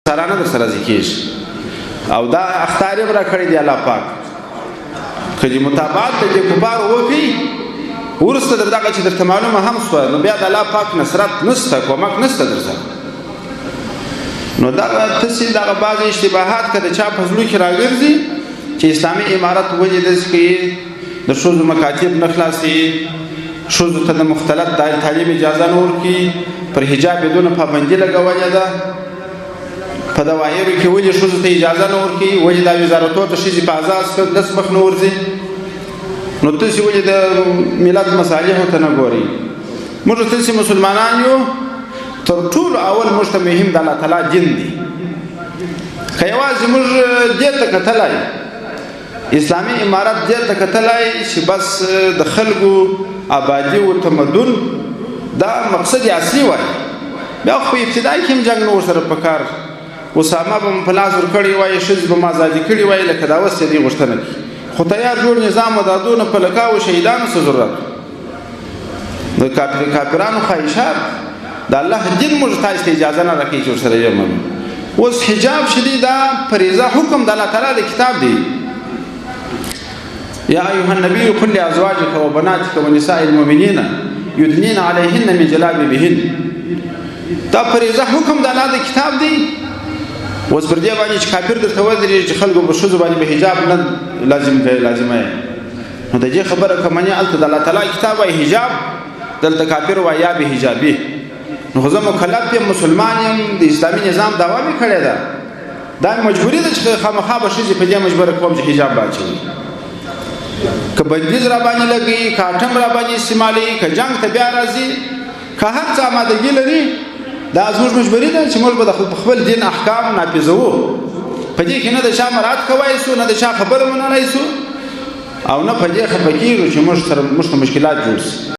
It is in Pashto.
سرانه در سره ذکیش او دا اختیار برا کړی دی الله پاک کله متابعت د کفار وکي ورسته دغه چې درته معلومه هم سو نو بیا د الله پاک نصرت نسته کومک نسته درځه نو دا تاسو دغه بعض اشتباهات کده چا فضلو کې راګرځي چې اسلامي امارت وجه د سکي د شوز مکاتب نخلاصي شوز ته د مختلط د تعلیم اجازه نور کی پر حجاب بدون پابندي لګولې ده په دوايرو کې ولې شوز ته اجازه نور کی وجه د وزارتو ته شي په آزاد داس مخ نور دي نو تاسو ولې د ملت مصالح ته نه ګوري موږ تاسو مسلمانان یو تر ټول اول مشته مهم د الله تعالی جن دي خیواز موږ دې ته کتلای اسلامي امارت دې ته کتلای چې بس د خلکو آبادی او تمدن دا مقصد اصلي وای بیا خو ابتدای کې جنگ نور سره پکار اسامه بم پلازور کړي وای شذ بم آزادي کړي وای لکه دا وسته دي غشتنه خو تیار جوړ نظام ودادونه په لکاو شهیدانو سره ضرورت د کافرانو خواهشات د الله دین موږ ته اجازه نه راکړي چې سره یې من اوس حجاب شدیدا فریضه حکم د الله تعالی د کتاب دی یا ایها النبی قل لازواجک وبناتک ونساء المؤمنین یدنین علیهن من جلابیبهن دا فریضه حکم د الله د کتاب دی اوس پر دې باندې چې کافر درته ودرېږي چې خلکو په ښځو باندې به حجاب نه لازمه نو د دې خبره کمنه الته د الله تعالی کتاب وایي حجاب دلته کافر وایي یا به حجابي نو زه مکلف یم مسلمان یم د اسلامي نظام دعوا مې کړې ده دا مجبوری ده چې خامخا به ښځې په دې مجبوره کوم چې حجاب واچوي که بندیز را باندې لګي که اټم را باندې استعمالي که جنگ ته بیا راځي که هر څه آمادګي لري دا زموږ مجبوري ده چې موږ به د خپل دین احکام نافذوو په دې کې نه د چا مراعات کوای سو نه د چا خبره منلای سو او نه په دې خپه کېږو چې موږ ته مشکلات جوړ شي